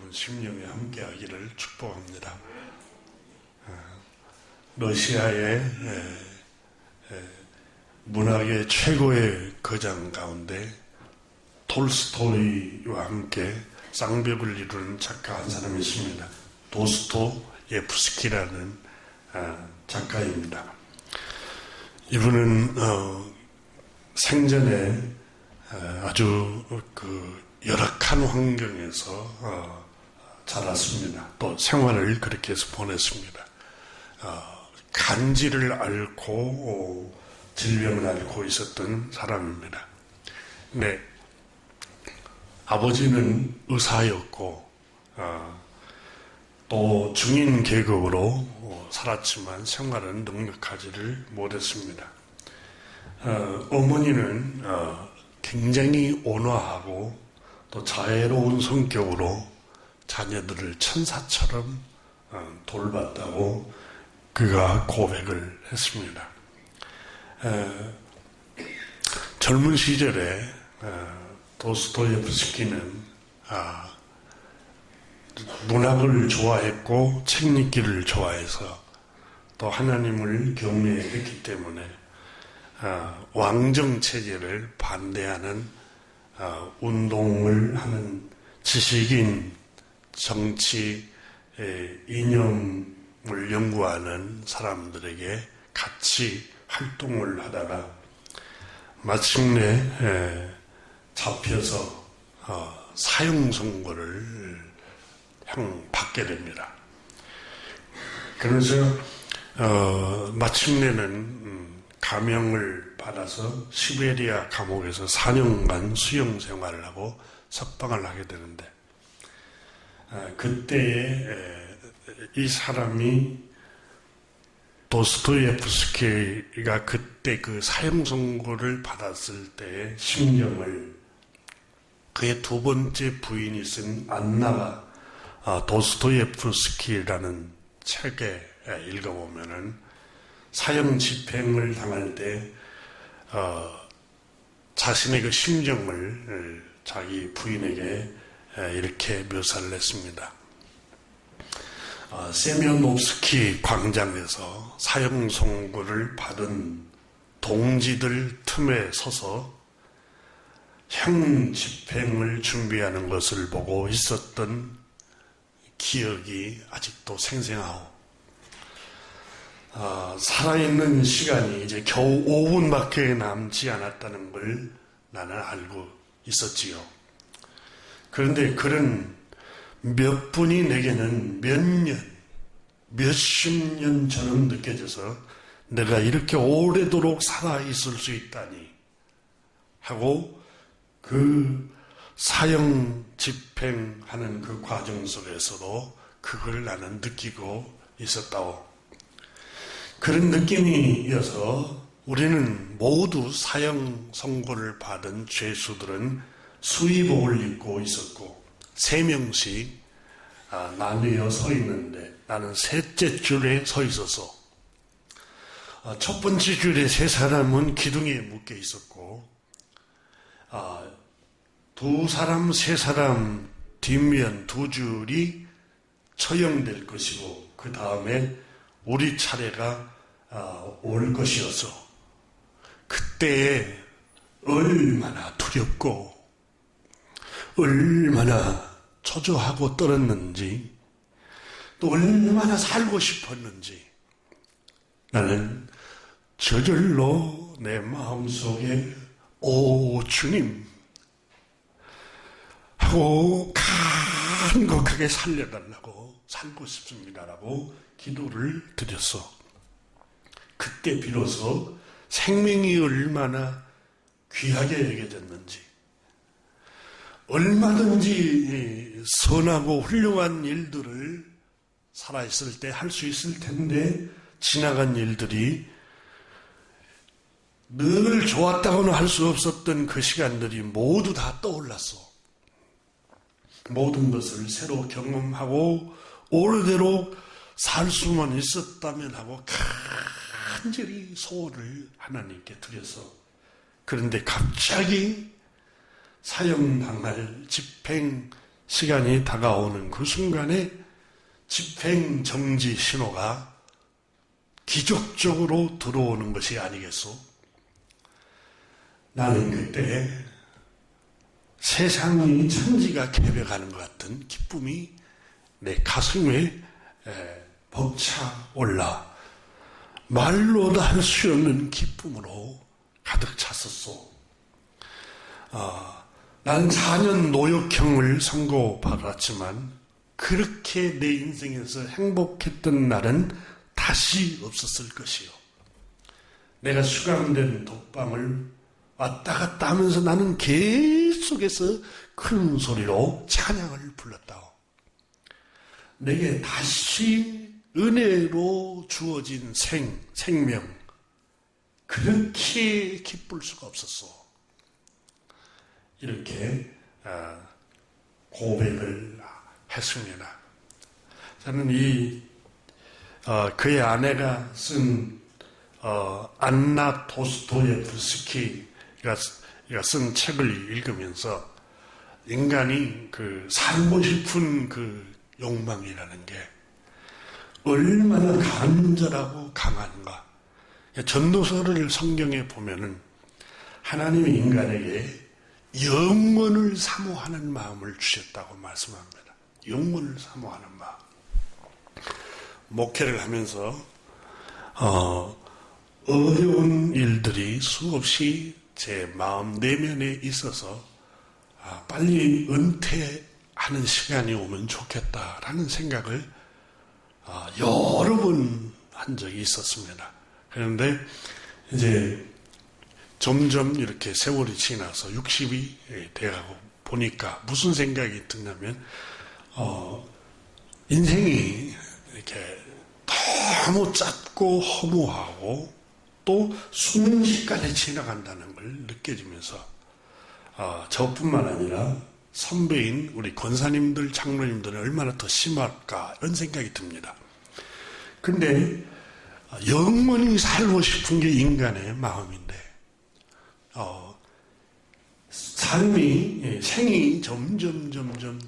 여러분 심령에 함께하기를 축복합니다. 러시아의 문학의 최고의 거장 가운데 톨스토이와 함께 쌍벽을 이루는 작가 한 사람이 있습니다. 도스토예프스키라는 작가입니다. 이분은 생전에 아주 열악한 환경에서 자랐습니다. 또 생활을 그렇게 해서 보냈습니다. 간지를 앓고 질병을 앓고 있었던 사람입니다. 네, 아버지는 의사였고 또 중인 계급으로 살았지만 생활은 능력하지를 못했습니다. 어머니는 굉장히 온화하고 또 자애로운 성격으로 자녀들을 천사처럼 돌봤다고 그가 고백을 했습니다. 젊은 시절에 도스토예프스키는 문학을 좋아했고 책 읽기를 좋아해서 또 하나님을 경외했기 때문에 왕정체제를 반대하는 운동을 하는 지식인, 정치 이념을 연구하는 사람들에게 같이 활동을 하다가 마침내 잡혀서 사형 선고를 받게 됩니다. 그래서 마침내는 감형을 받아서 시베리아 감옥에서 4년간 수용 생활을 하고 석방을 하게 되는데 그때에 이 사람이 도스토예프스키가 그때 그 사형 선고를 받았을 때의 심정을 그의 두 번째 부인이 쓴 안나가 도스토예프스키라는 책에 읽어보면은 사형 집행을 당할 때 자신의 그 심정을 자기 부인에게 이렇게 묘사를 했습니다. 세면노프스키 광장에서 사형 선고를 받은 동지들 틈에 서서 형 집행을 준비하는 것을 보고 있었던 기억이 아직도 생생하오. 살아있는 시간이 이제 겨우 5분밖에 남지 않았다는 걸 나는 알고 있었지요. 그런데 그런 몇 분이 내게는 몇 년, 몇십 년처럼 느껴져서 내가 이렇게 오래도록 살아있을 수 있다니 하고 그 사형 집행하는 그 과정 속에서도 그걸 나는 느끼고 있었다고. 그런 느낌이어서 우리는 모두 사형 선고를 받은 죄수들은 수의복을 입고 있었고 3명씩 나뉘어 서 있는데 나는 셋째 줄에 서 있어서 첫 번째 줄에 3사람은 기둥에 묶여 있었고 2사람, 3사람 뒷면 2줄이 처형될 것이고 그 다음에 우리 차례가 올 것이어서 그때에 얼마나 두렵고 얼마나 초조하고 떨었는지 또 얼마나 살고 싶었는지 나는 저절로 내 마음속에 오 주님 하고 간곡하게 살려달라고 살고 싶습니다라고 기도를 드렸어. 그때 비로소 생명이 얼마나 귀하게 여겨졌는지 얼마든지 선하고 훌륭한 일들을 살아있을 때 할 수 있을 텐데 지나간 일들이 늘 좋았다고는 할 수 없었던 그 시간들이 모두 다 떠올랐어. 모든 것을 새로 경험하고 오래도록 살 수만 있었다면 하고 간절히 소원을 하나님께 드렸어. 그런데 갑자기 사형당할 집행 시간이 다가오는 그 순간에 집행정지 신호가 기적적으로 들어오는 것이 아니겠소? 나는 그때 세상이 천지가 개벽하는 것 같은 기쁨이 내 가슴에 벅차 올라 말로도 할 수 없는 기쁨으로 가득 찼었소. 난 4년 노역형을 선고받았지만 그렇게 내 인생에서 행복했던 날은 다시 없었을 것이요. 내가 수감된 독방을 왔다 갔다 하면서 나는 계속해서 큰 소리로 찬양을 불렀다오. 내게 다시 은혜로 주어진 생명, 그렇게 기쁠 수가 없었어. 이렇게 고백을 했습니다. 저는 그의 아내가 쓴 안나 도스토예프스키가 쓴 책을 읽으면서 인간이 살고 싶은 욕망이라는 게 얼마나 간절하고 강한가. 전도서를 성경에 보면은 하나님이 인간에게 영원을 사모하는 마음을 주셨다고 말씀합니다. 영원을 사모하는 마음. 목회를 하면서 어려운 일들이 수없이 제 마음 내면에 있어서 빨리 은퇴하는 시간이 오면 좋겠다라는 생각을 여러 번 한 적이 있었습니다. 그런데 이제 점점 이렇게 세월이 지나서 60이 돼가고 보니까 무슨 생각이 드냐면 인생이 이렇게 너무 짧고 허무하고 또 순식간에 지나간다는 걸 느껴지면서 저뿐만 아니라 선배인 우리 권사님들, 장로님들은 얼마나 더 심할까 이런 생각이 듭니다. 근데 영원히 살고 싶은 게 인간의 마음인데 생이 점점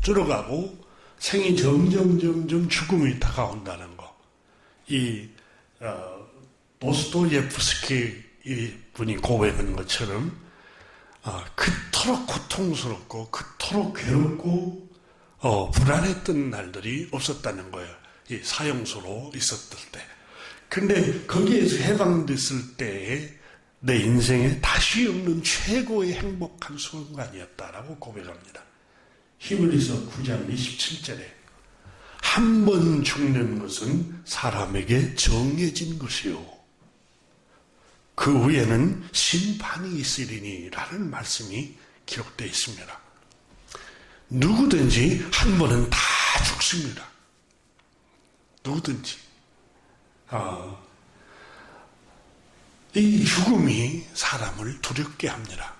줄어가고 생이 점점 죽음이 다가온다는 거. 도스토예프스키 분이 고백한 것처럼 그토록 고통스럽고 그토록 괴롭고 불안했던 날들이 없었다는 거예요. 이 사형수로 있었을 때. 근데 거기에서 해방됐을 때에 내 인생에 다시 없는 최고의 행복한 순간이었다라고 고백합니다. 히브리서 9장 27절에 한 번 죽는 것은 사람에게 정해진 것이요 그 후에는 심판이 있으리니 라는 말씀이 기록되어 있습니다. 누구든지 한 번은 다 죽습니다. 누구든지. 이 죽음이 사람을 두렵게 합니다.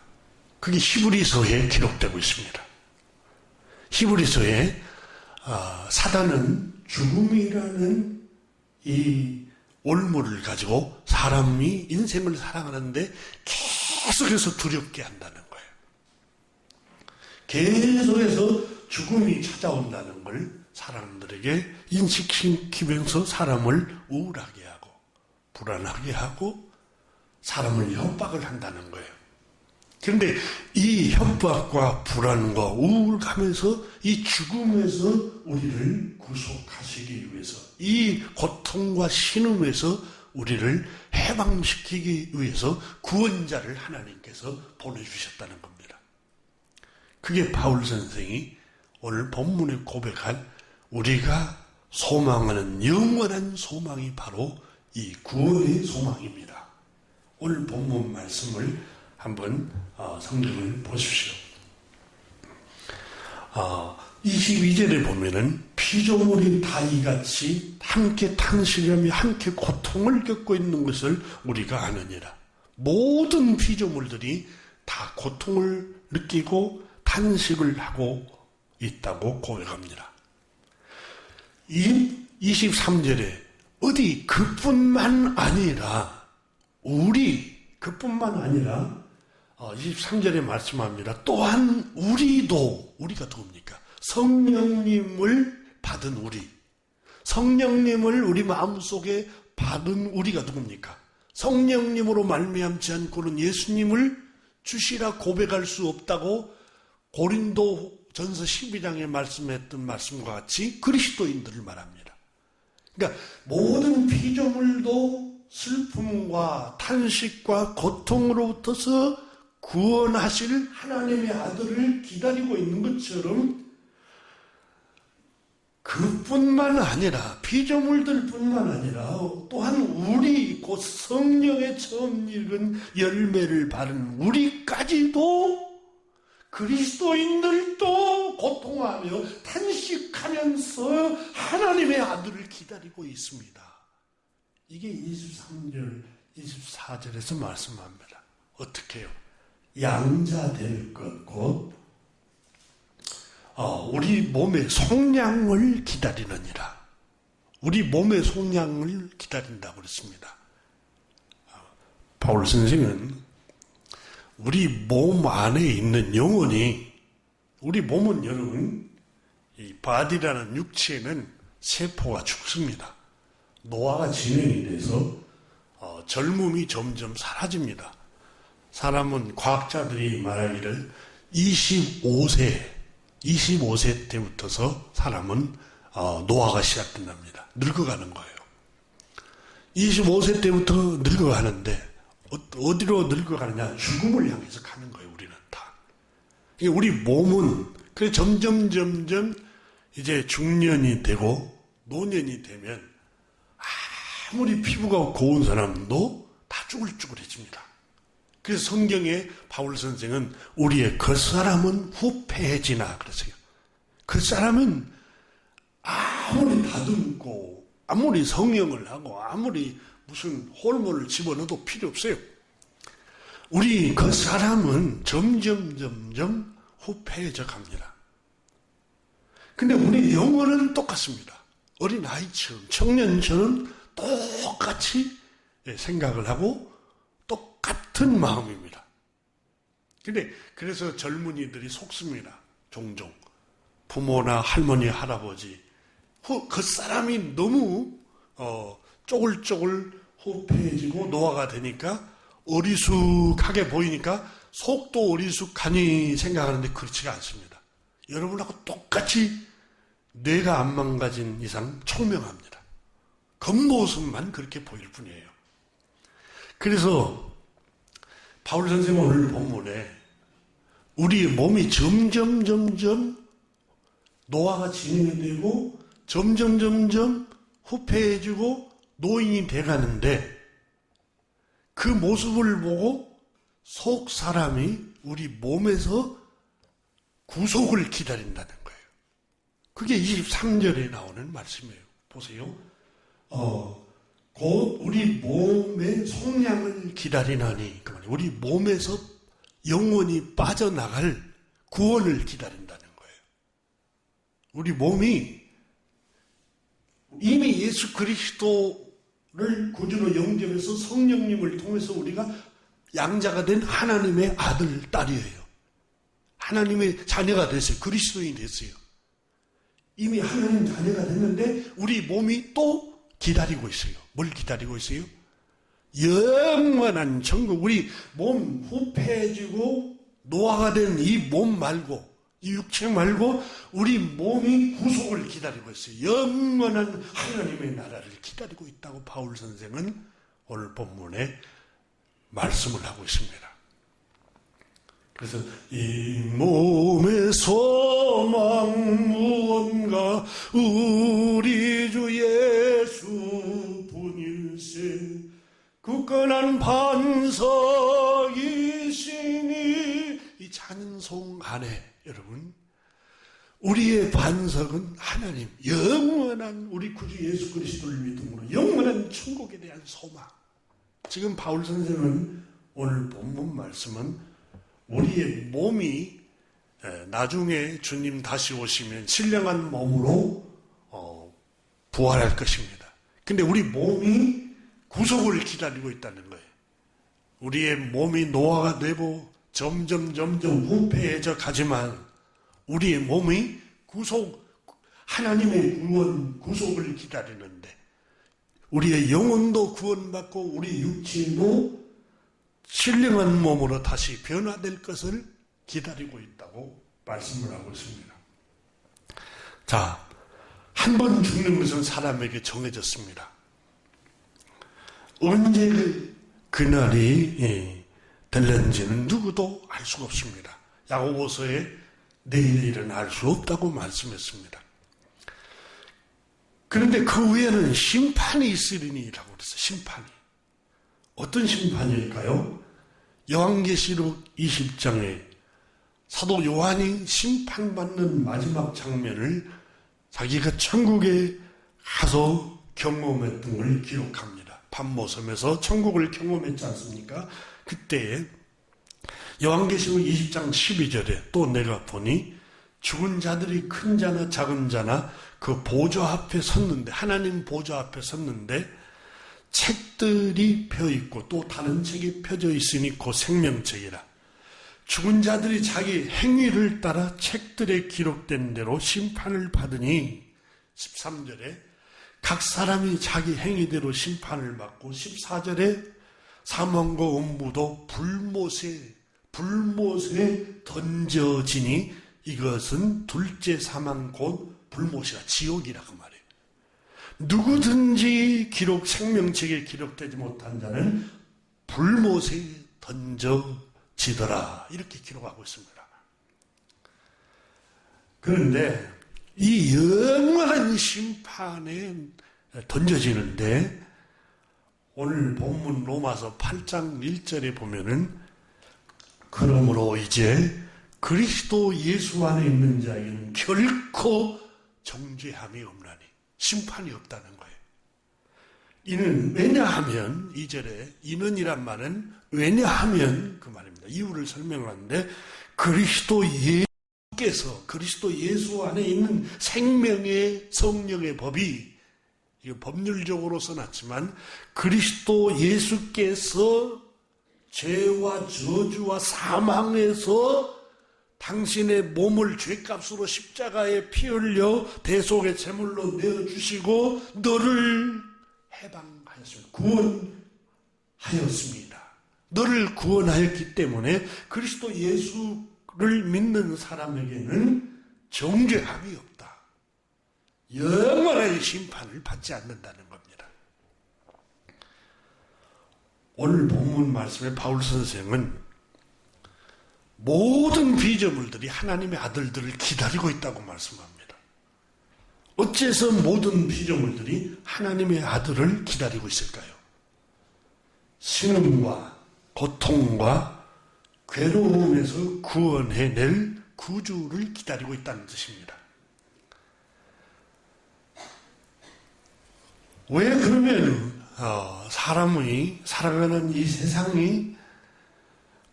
그게 히브리서에 기록되고 있습니다. 히브리서에 사단은 죽음이라는 이 올무를 가지고 사람이 인생을 살아가는데 계속해서 두렵게 한다는 거예요. 계속해서 죽음이 찾아온다는 걸 사람들에게 인식시키면서 사람을 우울하게 하고 불안하게 하고 사람을 협박을 한다는 거예요. 그런데 이 협박과 불안과 우울감에서 이 죽음에서 우리를 구속하시기 위해서 이 고통과 신음에서 우리를 해방시키기 위해서 구원자를 하나님께서 보내주셨다는 겁니다. 그게 바울 선생이 오늘 본문에 고백한 우리가 소망하는 영원한 소망이 바로 이 구원의 소망입니다. 오늘 본문 말씀을 한번 성경을 보십시오. 22절에 보면은 피조물이 다 이같이 함께 탄식하며 함께 고통을 겪고 있는 것을 우리가 아느니라. 모든 피조물들이 다 고통을 느끼고 탄식을 하고 있다고 고백합니다. 23절에 어디 그뿐만 아니라 그뿐만 아니라 23절에 말씀합니다. 또한 우리가 누굽니까? 성령님을 받은 우리. 성령님을 우리 마음속에 받은 우리가 누굽니까? 성령님으로 말미암지 않고는 예수님을 주시라 고백할 수 없다고 고린도 전서 12장에 말씀했던 말씀과 같이 그리스도인들을 말합니다. 그러니까 모든 피조물도 슬픔과 탄식과 고통으로부터서 구원하실 하나님의 아들을 기다리고 있는 것처럼 그뿐만 아니라 피조물들 뿐만 아니라 또한 우리 곧 성령의 처음 읽은 열매를 바른 우리까지도 그리스도인들도 고통하며 탄식하면서 하나님의 아들을 기다리고 있습니다. 이게 23절, 24절에서 말씀합니다. 어떻게 해요? 양자 될 것, 곧 우리 몸의 속량을 기다리느니라. 우리 몸의 속량을 기다린다고 그랬습니다. 바울 선생은 우리 몸 안에 있는 영혼이, 우리 몸은 여러분, 이 바디라는 육체는 세포가 죽습니다. 노화가 진행이 돼서 젊음이 점점 사라집니다. 사람은 과학자들이 말하기를 25세 때부터서 사람은 노화가 시작된답니다. 늙어가는 거예요. 25세 때부터 늙어가는데 어디로 늙어가느냐? 죽음을 향해서 가는 거예요. 우리는 다. 우리 몸은 그래 점점 이제 중년이 되고 노년이 되면 아무리 피부가 고운 사람도 다 쭈글쭈글해집니다. 그래서 성경에 바울 선생은 우리의 겉사람은 후패해지나 그랬어요. 겉사람은 아무리 다듬고 아무리 성형을 하고 아무리 무슨 호르몬을 집어넣어도 필요 없어요. 우리 겉사람은 점점 후패해져 갑니다. 근데 우리 영혼은 똑같습니다. 어린아이처럼 청년처럼 똑같이 생각을 하고 똑같은 마음입니다. 근데 그래서 젊은이들이 속습니다. 종종 부모나 할머니, 할아버지 겉사람이 너무 쪼글쪼글 후패해지고 노화가 되니까 어리숙하게 보이니까 속도 어리숙하니 생각하는데 그렇지가 않습니다. 여러분하고 똑같이 뇌가 안 망가진 이상 총명합니다. 겉모습만 그렇게 보일 뿐이에요. 그래서 바울 선생은 오늘 본문에 우리의 몸이 점점 노화가 진행이 되고 점점 후패해지고 노인이 돼가는데 그 모습을 보고 속 사람이 우리 몸에서 구속을 기다린다는 거예요. 그게 23절에 나오는 말씀이에요. 보세요. 곧 우리 몸의 속량을 기다리나니, 우리 몸에서 영원히 빠져나갈 구원을 기다린다는 거예요. 우리 몸이 이미 예수 그리스도를 구주로 영접해서 성령님을 통해서 우리가 양자가 된 하나님의 아들, 딸이에요. 하나님의 자녀가 됐어요. 그리스도인이 됐어요. 이미 하나님 자녀가 됐는데 우리 몸이 또 기다리고 있어요. 뭘 기다리고 있어요? 영원한 천국. 우리 몸 후패해지고 노화가 된 이 몸 말고, 이 육체 말고 우리 몸이 구속을 기다리고 있어요. 영원한 하나님의 나라를 기다리고 있다고 바울 선생은 오늘 본문에 말씀을 하고 있습니다. 그래서 이 몸의 소망 무언가 우리 주 예수뿐일세 굳건한 반석이시니. 이 찬송 안에 여러분 우리의 반석은 하나님, 영원한 우리 구주 예수 그리스도를 믿음으로 영원한 천국에 대한 소망. 지금 바울 선생은 오늘 본문 말씀은 우리의 몸이 나중에 주님 다시 오시면 신령한 몸으로 부활할 것입니다. 근데 우리 몸이 구속을 기다리고 있다는 거예요. 우리의 몸이 노화가 되고 점점 후패해져 가지만 우리의 몸이 하나님의 구속을 기다리는데 우리의 영혼도 구원받고 우리 육체도 신령한 몸으로 다시 변화될 것을 기다리고 있다고 말씀을 하고 있습니다. 자, 한 번 죽는 것은 사람에게 정해졌습니다. 언제 그날이 될는지는 누구도 알 수가 없습니다. 야고보서에 내일 일은 알 수 없다고 말씀했습니다. 그런데 그 후에는 심판이 있으리니라고 그랬어요. 심판이. 어떤 심판일까요? 요한계시록 20장에 사도 요한이 심판받는 마지막 장면을 자기가 천국에 가서 경험했던 걸 기록합니다. patmos섬에서 천국을 경험했지 않습니까? 그때 요한계시록 20장 12절에 또 내가 보니 죽은 자들이 큰 자나 작은 자나 그 보좌 앞에 섰는데, 하나님 보좌 앞에 섰는데 책들이 펴있고 또 다른 책이 펴져 있으니 그 생명책이라. 죽은 자들이 자기 행위를 따라 책들에 기록된 대로 심판을 받으니 13절에 각 사람이 자기 행위대로 심판을 받고 14절에 사망과 음부도 불못에 던져지니 이것은 둘째 사망 곧 불못이라, 지옥이라고 말해요. 누구든지 생명책에 기록되지 못한 자는 불못에 던져지더라, 이렇게 기록하고 있습니다. 그런데 이 영원한 심판에 던져지는데 오늘 본문 로마서 8장 1절에 보면은 그러므로 이제 그리스도 예수 안에 있는 자에게는 결코 정죄함이 없나니, 심판이 없다는 거예요. 이는 왜냐하면, 2절에 이는이란 말은 왜냐하면 그 말입니다. 이유를 설명하는데 그리스도 예수 안에 있는 생명의 성령의 법이, 이거 법률적으로 써놨지만 그리스도 예수께서 죄와 저주와 사망에서 당신의 몸을 죄값으로 십자가에 피 흘려 대속의 제물로 내어주시고 너를 해방하였습니다. 구원하였습니다. 너를 구원하였기 때문에 그리스도 예수를 믿는 사람에게는 정죄함이 없다. 영원한 심판을 받지 않는다는 겁니다. 오늘 본문 말씀에 바울 선생은 모든 피조물들이 하나님의 아들들을 기다리고 있다고 말씀합니다. 어째서 모든 피조물들이 하나님의 아들을 기다리고 있을까요? 신음과 고통과 괴로움에서 구원해낼 구주를 기다리고 있다는 뜻입니다. 왜 그러면 사람이 살아가는 이 세상이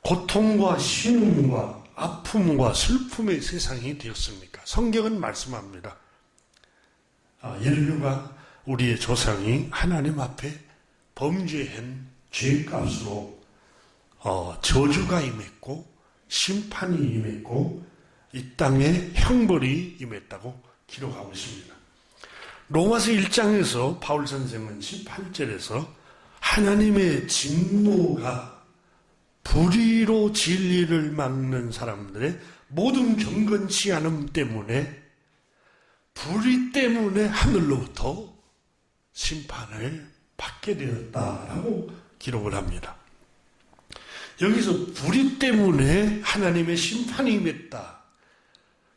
고통과 신음과 아픔과 슬픔의 세상이 되었습니까? 성경은 말씀합니다. 인류가, 우리의 조상이 하나님 앞에 범죄한 죄값으로 저주가 임했고 심판이 임했고 이 땅에 형벌이 임했다고 기록하고 있습니다. 로마서 1장에서 바울 선생은 18절에서 하나님의 진노가 불의로 진리를 막는 사람들의 모든 경건치 않음 때문에, 불의 때문에 하늘로부터 심판을 받게 되었다라고 기록을 합니다. 여기서 불의 때문에 하나님의 심판이 임했다.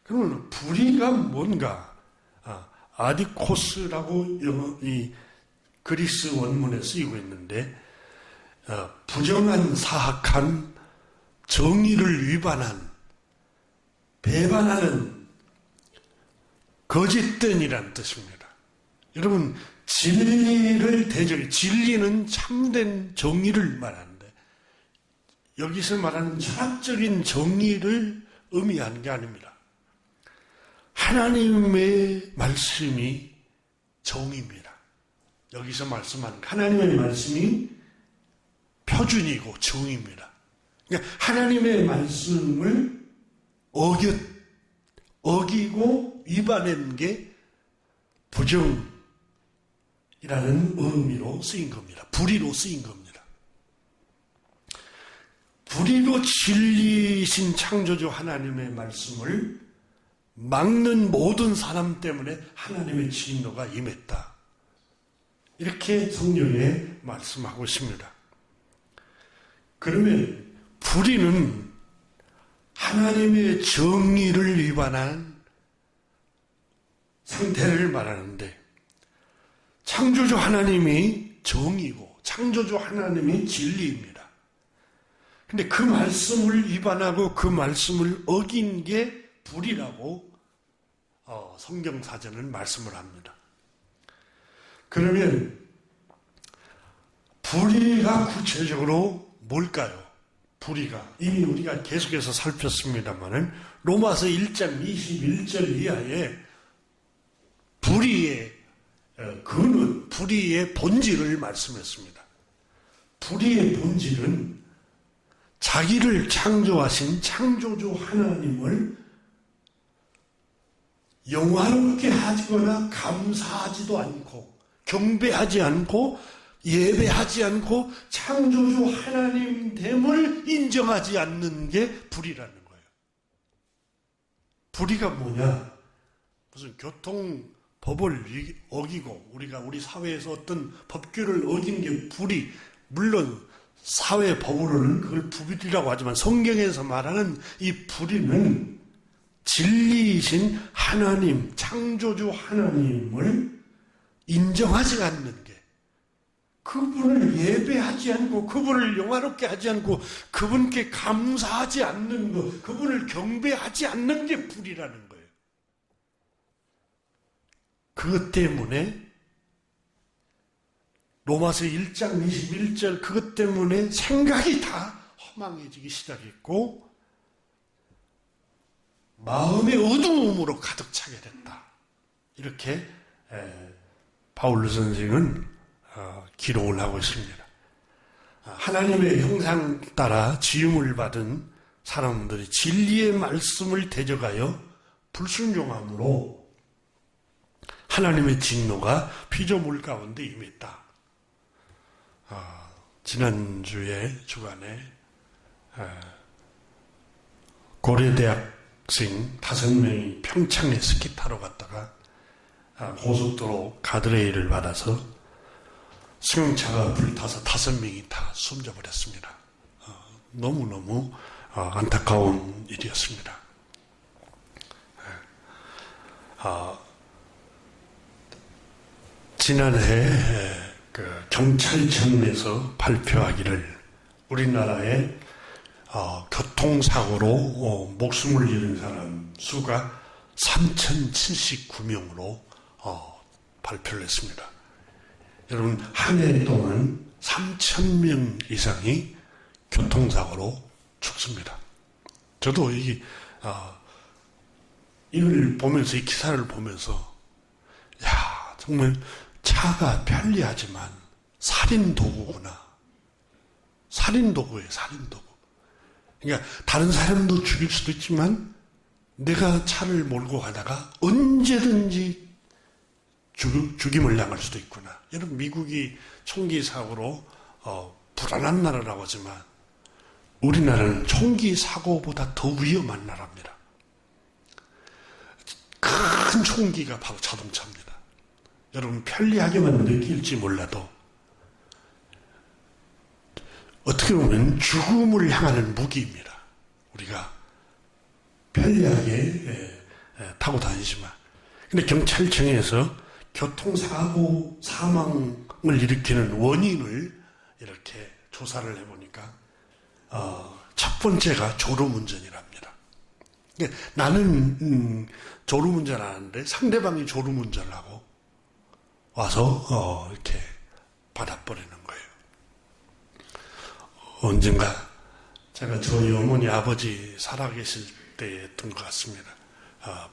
그러면 불의가 뭔가? 아디코스라고 이 그리스 원문에 쓰이고 있는데 부정한, 사악한, 정의를 위반한, 배반하는, 거짓된이라는 뜻입니다. 여러분, 진리는 참된 정의를 말하는데 여기서 말하는 철학적인 정의를 의미하는 게 아닙니다. 하나님의 말씀이 정의입니다. 여기서 말씀하는 하나님의 말씀이 표준이고 정의입니다. 그러니까 하나님의 말씀을 어기고 위반한 게 부정이라는 의미로 쓰인 겁니다. 불의로 쓰인 겁니다. 불의로 진리이신 창조주 하나님의 말씀을 막는 모든 사람 때문에 하나님의 진노가 임했다. 이렇게 성경에 말씀하고 있습니다. 그러면 불의는 하나님의 정의를 위반한 상태를 말하는데, 창조주 하나님이 정의고 창조주 하나님이 진리입니다. 근데 그 말씀을 위반하고 그 말씀을 어긴 게 불의라고 성경사전은 말씀을 합니다. 그러면 불의가 구체적으로 뭘까요? 불의가 이미 우리가 계속해서 살폈습니다마는 로마서 1장 21절 이하에 불의의 근원, 불의의 본질을 말씀했습니다. 불의의 본질은 자기를 창조하신 창조주 하나님을 영화롭게 하거나 감사하지도 않고 경배하지 않고 예배하지 않고 창조주 하나님됨을 인정하지 않는 게 불의라는 거예요. 불의가 뭐냐? 무슨 교통법을 어기고 우리 사회에서 어떤 법규를 어긴 게 불의. 물론 사회 법으로는 그걸 불의라고 하지만 성경에서 말하는 이 불의는 진리이신 하나님, 창조주 하나님을 인정하지 않는 게, 그분을 예배하지 않고 그분을 영화롭게 하지 않고 그분께 감사하지 않는 것, 그분을 경배하지 않는 게 불의라는 거예요. 그것 때문에 로마서 1장 21절 그것 때문에 생각이 다 허망해지기 시작했고 마음의 어두움으로 가득 차게 됐다. 이렇게 바울로 선생은 기록을 하고 있습니다. 하나님의 형상 따라 지음을 받은 사람들이 진리의 말씀을 대적하여 불순종함으로 하나님의 진노가 피조물 가운데 임했다. 지난주에 주간에 고려대학생 5명이 평창에 스키 타러 갔다가 고속도로 가드레일을 받아서 승용차가 불타서 5명이 다 숨져버렸습니다. 너무너무 안타까운 일이었습니다. 지난해 경찰청에서 발표하기를 우리나라에 교통사고로 목숨을 잃은 사람 수가 3,079명으로 발표를 했습니다. 여러분, 한 해 동안 3,000명 이상이 교통사고로 죽습니다. 저도 이걸 보면서, 이 기사를 보면서, 정말 차가 편리하지만 살인도구구나. 살인도구예요, 살인도구. 그러니까 다른 사람도 죽일 수도 있지만 내가 차를 몰고 가다가 언제든지 죽임을 당할 수도 있구나. 여러분, 미국이 총기 사고로 불안한 나라라고 하지만 우리나라는 총기 사고보다 더 위험한 나라입니다. 큰 총기가 바로 자동차입니다. 여러분, 편리하게만 느낄지 몰라도 어떻게 보면 죽음을 향하는 무기입니다. 우리가 편리하게 타고 다니지만. 근데 경찰청에서 교통사고 사망을 일으키는 원인을 이렇게 조사를 해보니까 첫 번째가 졸음운전이랍니다. 나는 졸음운전 안 하는데 상대방이 졸음운전을 하고 와서 이렇게 받아버리는 거예요. 언젠가 제가 저희 어머니 아버지 살아계실 때였던 것 같습니다.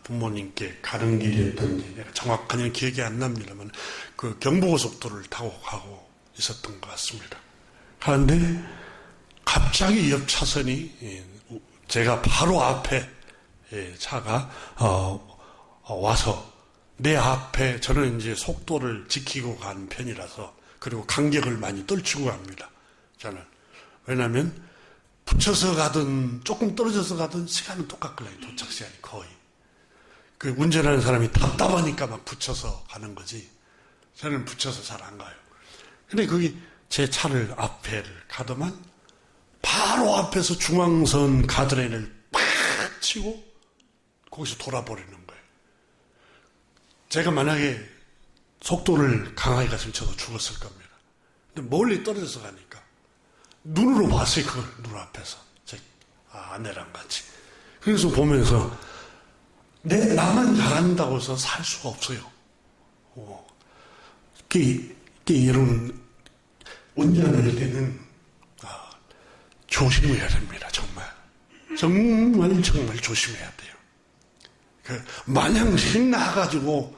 부모님께 가는 길이었던지 내가 정확한 기억이 안 납니다만 그 경부고속도로를 타고 가고 있었던 것 같습니다. 그런데 갑자기 옆 차선이 제가 바로 앞에 차가 와서 내 앞에 저는 이제 속도를 지키고 가는 편이라서 그리고 간격을 많이 떨치고 갑니다. 저는 왜냐하면 붙여서 가든 조금 떨어져서 가든 시간은 똑같거든요. 도착 시간이 거의. 그 운전하는 사람이 답답하니까 막 붙여서 가는 거지. 저는 붙여서 잘 안 가요. 근데 거기 제 차를 앞에를 가더만 바로 앞에서 중앙선 가드레일을 팍 치고 거기서 돌아버리는 거예요. 제가 만약에 속도를 강하게 갔으면 저도 죽었을 겁니다. 근데 멀리 떨어져서 가니까 눈으로 봤어요. 그걸 눈앞에서 제 아내랑 같이. 그래서 보면서 나만 잘한다고 해서 살 수가 없어요. 이런 운전할 때는 조심해야 됩니다. 정말 조심해야 돼요. 마냥 신나가지고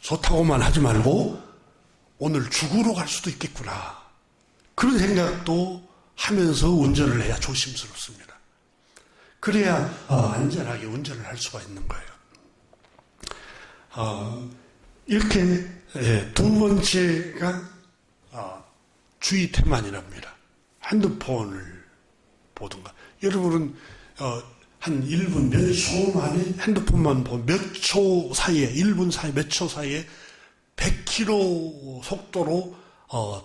좋다고만 하지 말고 오늘 죽으러 갈 수도 있겠구나. 그런 생각도 하면서 운전을 해야 조심스럽습니다. 그래야 안전하게 운전을 할 수가 있는 거예요. 이렇게 두 번째가 주의 태만이랍니다. 핸드폰을 보든가. 여러분은 한 1분 몇 초 만에 핸드폰만 보면 몇 초 사이에 1분 사이 몇 초 사이에 100km 속도로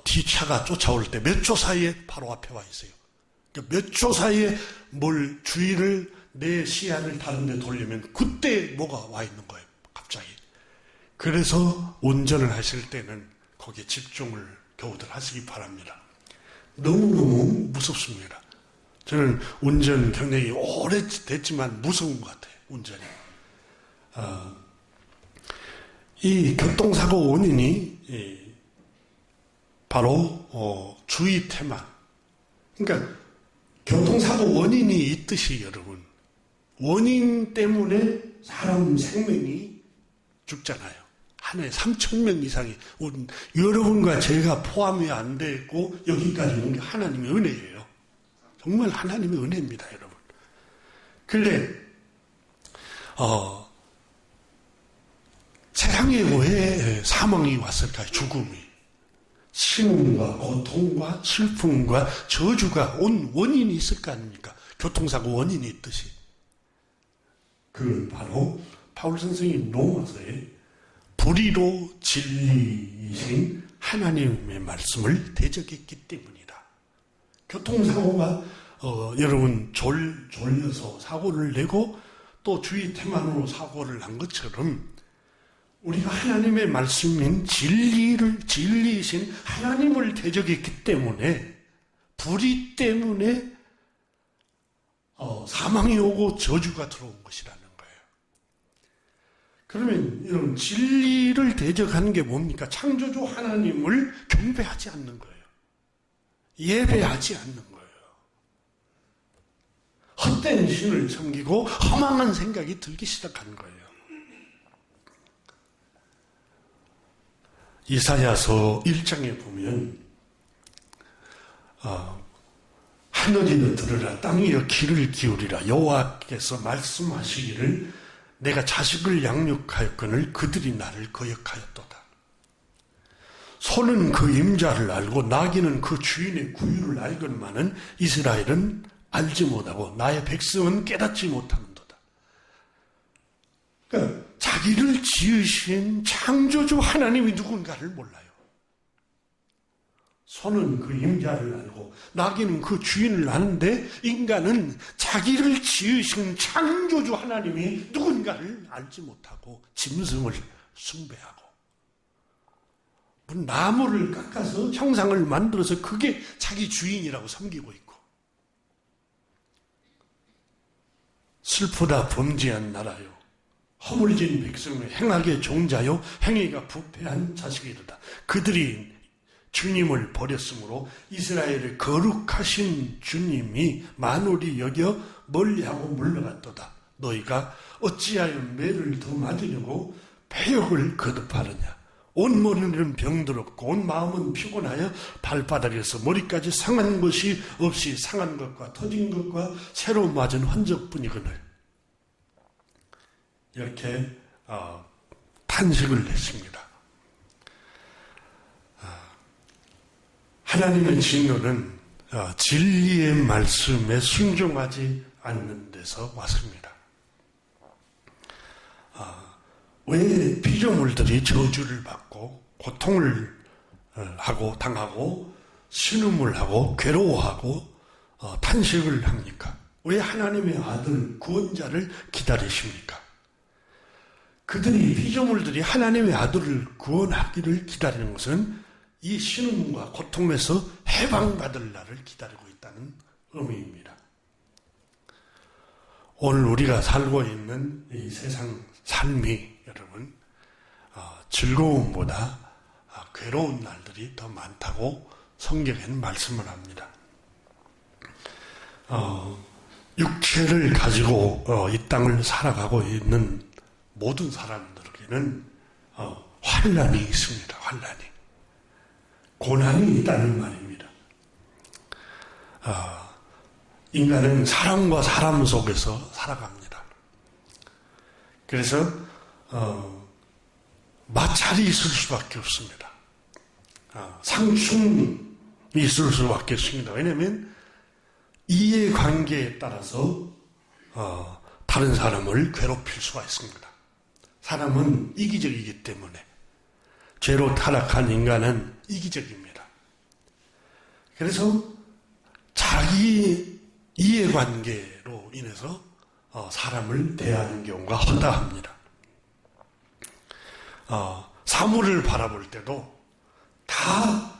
뒤차가 쫓아올 때 몇 초 사이에 바로 앞에 와 있어요. 그러니까 몇 초 사이에 뭘 주의를 내 시야를 다른 데 돌리면 그때 뭐가 와 있는 거예요. 갑자기. 그래서 운전을 하실 때는 거기에 집중을 겨우들 하시기 바랍니다. 너무너무 무섭습니다. 저는 운전 경력이 오래됐지만 무서운 것 같아요. 운전이. 이 교통사고 원인이 바로 주의 태만. 그러니까 교통사고 원인이 있듯이 여러분 원인 때문에 사람 생명이 죽잖아요. 한 해에 3,000명 이상이 여러분과 제가 포함이 안 되고 여기까지 온 게 하나님의 은혜예요. 정말 하나님의 은혜입니다, 여러분. 근데 세상에 왜 사망이 왔을까요? 죽음이. 신음과 고통과 슬픔과 저주가 온 원인이 있을 거 아닙니까? 교통사고 원인이 있듯이. 그건 바로 바울 선생이 로마서에 불의로 진리이신 하나님의 말씀을 대적했기 때문이다. 교통사고가 여러분 졸려서 사고를 내고 또 주의 태만으로 사고를 난 것처럼 우리가 하나님의 말씀인 진리이신 하나님을 대적했기 때문에 불의 때문에 사망이 오고 저주가 들어온 것이라는 거예요. 그러면 여러분 진리를 대적하는 게 뭡니까? 창조주 하나님을 경배하지 않는 거예요. 예배하지 않는 거예요. 헛된 신을 섬기고 허망한 생각이 들기 시작한 거예요. 이사야서 1장에 보면 하늘이여 들으라 땅이여 귀를 기울이라 여호와께서 말씀하시기를 내가 자식을 양육하였거늘 그들이 나를 거역하였도다. 소는 그 임자를 알고 나귀는 그 주인의 구유를 알건만은 이스라엘은 알지 못하고 나의 백성은 깨닫지 못하는도다. 그러니까 자기를 지으신 창조주 하나님이 누군가를 몰라요. 소는 그 임자를 알고 나귀는 그 주인을 아는데 인간은 자기를 지으신 창조주 하나님이 누군가를 알지 못하고 짐승을 숭배하고 나무를 깎아서 형상을 만들어서 그게 자기 주인이라고 섬기고 있고 슬프다 범죄한 나라요 허물진 백성의 행악의 종자요 행위가 부패한 자식이로다. 그들이 주님을 버렸으므로 이스라엘의 거룩하신 주님이 만홀히 여겨 멀리하고 물러갔도다. 너희가 어찌하여 매를 더 맞으려고 패역을 거듭하느냐. 온 머리는 병들었고 온 마음은 피곤하여 발바닥에서 머리까지 상한 것이 없이 상한 것과 터진 것과 새로 맞은 흔적뿐이거늘. 이렇게 탄식을 했습니다. 하나님의 진노는 진리의 말씀에 순종하지 않는 데서 왔습니다. 왜 피조물들이 저주를 받고 고통을 하고 당하고 신음을 하고 괴로워하고 탄식을 합니까? 왜 하나님의 아들 구원자를 기다리십니까? 그들이 피조물들이 하나님의 아들을 구원하기를 기다리는 것은 이 신음과 고통에서 해방받을 날을 기다리고 있다는 의미입니다. 오늘 우리가 살고 있는 이 세상 삶이 여러분 즐거움보다 괴로운 날들이 더 많다고 성경에는 말씀을 합니다. 육체를 가지고 이 땅을 살아가고 있는 모든 사람들에게는 환난이 있습니다. 환난이. 고난이 있다는 말입니다. 인간은 사람과 사람 속에서 살아갑니다. 그래서 마찰이 있을 수밖에 없습니다. 상충이 있을 수밖에 없습니다. 왜냐하면 이해관계에 따라서 다른 사람을 괴롭힐 수가 있습니다. 사람은 이기적이기 때문에 죄로 타락한 인간은 이기적입니다. 그래서 자기 이해관계로 인해서 사람을 대하는 경우가 허다합니다. 사물을 바라볼 때도 다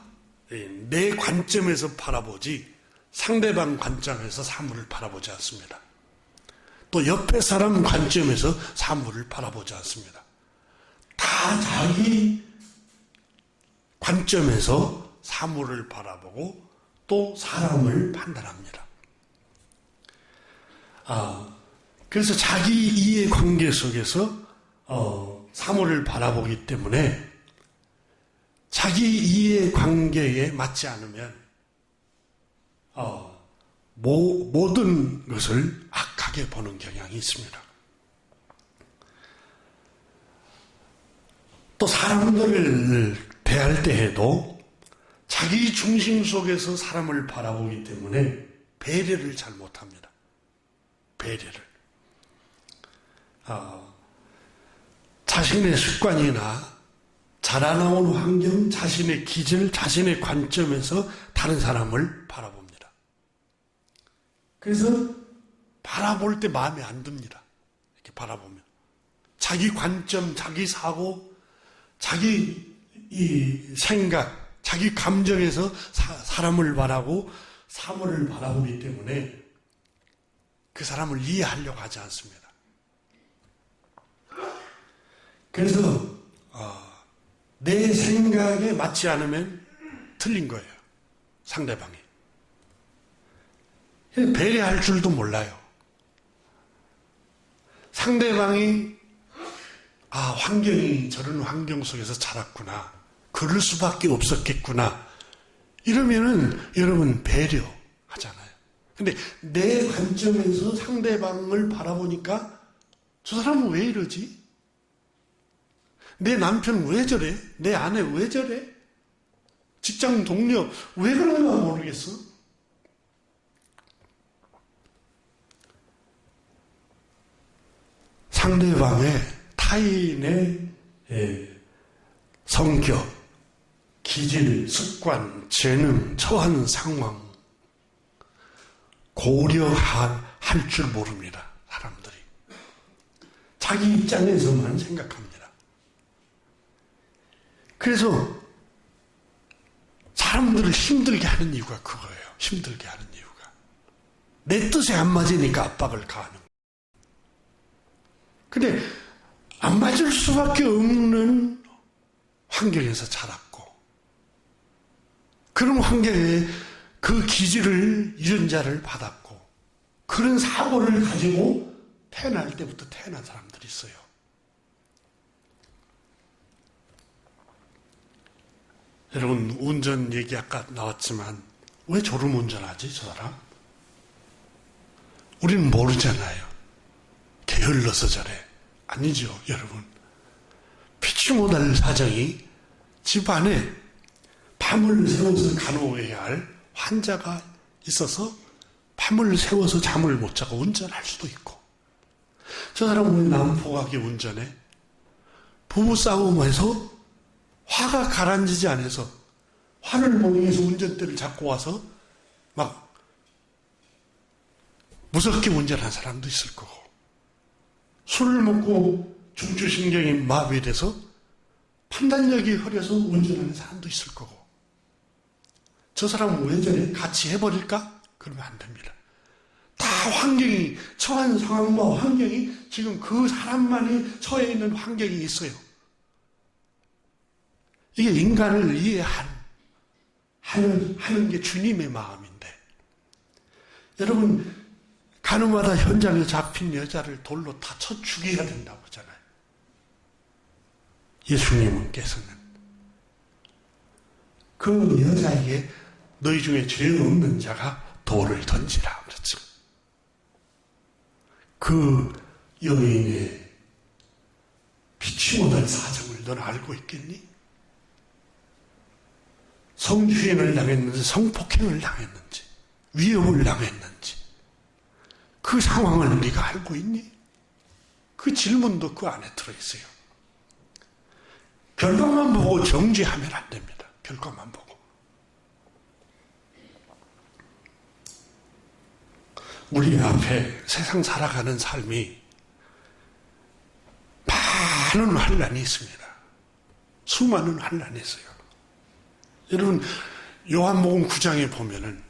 내 관점에서 바라보지 상대방 관점에서 사물을 바라보지 않습니다. 또 옆에 사람 관점에서 사물을 바라보지 않습니다. 다 자기 관점에서 사물을 바라보고 또 사람을 판단합니다. 그래서 자기 이해관계 속에서 사물을 바라보기 때문에 자기 이해관계에 맞지 않으면 모든 것을 악하게 보는 경향이 있습니다. 또 사람들을 대할 때에도 자기 중심 속에서 사람을 바라보기 때문에 배려를 잘 못합니다. 배려를. 자신의 습관이나 자라나온 환경, 자신의 기질, 자신의 관점에서 다른 사람을 바라봅니다. 그래서 바라볼 때 마음에 안 듭니다. 이렇게 바라보면. 자기 관점, 자기 사고, 자기 이 생각, 자기 감정에서 사람을 바라고 사물을 바라보기 때문에 그 사람을 이해하려고 하지 않습니다. 그래서 내 생각에 맞지 않으면 틀린 거예요. 상대방이. 배려할 줄도 몰라요. 상대방이 환경이 저런 환경 속에서 자랐구나. 그럴 수밖에 없었겠구나. 이러면은 여러분 배려하잖아요. 근데 내 관점에서 상대방을 바라보니까 저 사람은 왜 이러지? 내 남편 왜 저래? 내 아내 왜 저래? 직장 동료 왜 그런가 모르겠어? 상대방의 타인의 성격, 기질, 습관, 재능, 처한 상황 고려할 줄 모릅니다. 사람들이. 자기 입장에서만 생각합니다. 그래서 사람들을 힘들게 하는 이유가 그거예요. 힘들게 하는 이유가. 내 뜻에 안 맞으니까 압박을 가하는 거예요. 근데 안 맞을 수밖에 없는 환경에서 자랐고 그런 환경에 그 기질을 유전자를 받았고 그런 사고를 가지고 태어날 때부터 태어난 사람들이 있어요. 여러분, 운전 얘기 아까 나왔지만 왜 졸음 운전하지, 저 사람? 우리는 모르잖아요. 게을러서 저래. 아니죠, 여러분. 피치 못할 사정이 집 안에 밤을 새워서 간호해야 할 환자가 있어서 밤을 새워서 잠을 못 자고 운전할 수도 있고, 저 사람은 왜 난폭하게 운전해? 부부싸움에서 화가 가라앉지 않아서 화를 모으기 위해서 운전대를 잡고 와서 막 무섭게 운전한 사람도 있을 거고, 술을 먹고 중추신경이 마비돼서 판단력이 흐려서 운전하는 사람도 있을 거고, 저 사람은 왜 저래? 같이 해버릴까? 그러면 안 됩니다. 다 환경이, 처한 상황과 환경이 지금 그 사람만이 처해 있는 환경이 있어요. 이게 인간을 이해하는 게 주님의 마음인데, 여러분, 가늠하다 현장에 잡힌 여자를 돌로 다쳐 죽여야 된다고 하잖아요. 예수님께서는 그 여자에게 너희 중에 죄 없는 자가 돌을 던지라 그랬죠. 그 여인의 피치 못할 사정을 넌 알고 있겠니? 성추행을 당했는지, 성폭행을 당했는지, 위협을 당했는지, 그 상황을 네가 알고 있니? 그 질문도 그 안에 들어있어요. 결과만 보고 정죄하면 안 됩니다. 결과만 보고. 우리 앞에 세상 살아가는 삶이 많은 환란이 있습니다. 수많은 환란이 있어요. 여러분, 요한복음 9장에 보면은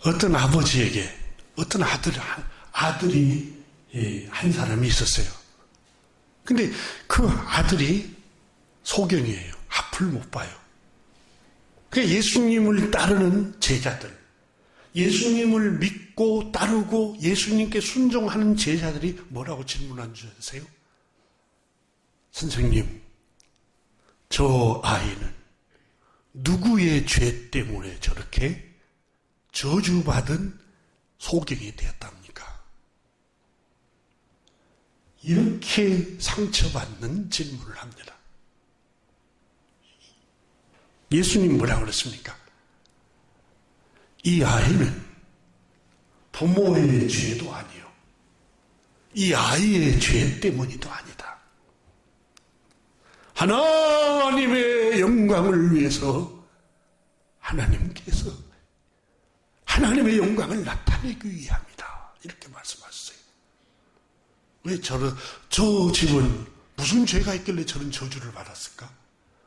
어떤 아버지에게 어떤 아들이 한 사람이 있었어요. 근데 그 아들이 소경이에요. 앞을 못 봐요. 그 예수님을 따르는 제자들, 예수님을 믿고 따르고 예수님께 순종하는 제자들이 뭐라고 질문한 줄 아세요? 선생님, 저 아이는 누구의 죄 때문에 저렇게 저주받은 소경이 되었답니까? 이렇게 상처받는 질문을 합니다. 예수님 뭐라고 그랬습니까? 이 아이는 부모의 죄도 아니요, 이 아이의 죄 때문이도 아니다. 하나님의 영광을 위해서 하나님께서 하나님의 영광을 나타내기 위함이다. 이렇게 말씀하셨어요. 왜 저 집은 무슨 죄가 있길래 저런 저주를 받았을까?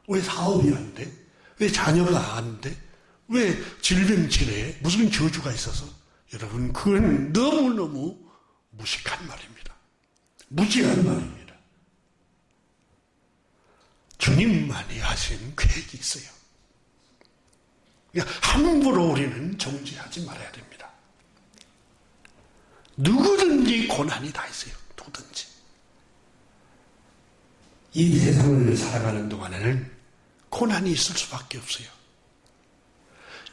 왜 사업이 안 돼? 왜 자녀가 안 돼? 왜 질병치레에 무슨 저주가 있어서? 여러분, 그건 너무너무 무식한 말입니다. 무지한 말입니다. 주님만이 하신 계획이 있어요. 그러니까 함부로 우리는 정죄하지 말아야 됩니다. 누구든지 고난이 다 있어요. 누구든지. 이 세상을 살아가는 동안에는 고난이 있을 수밖에 없어요.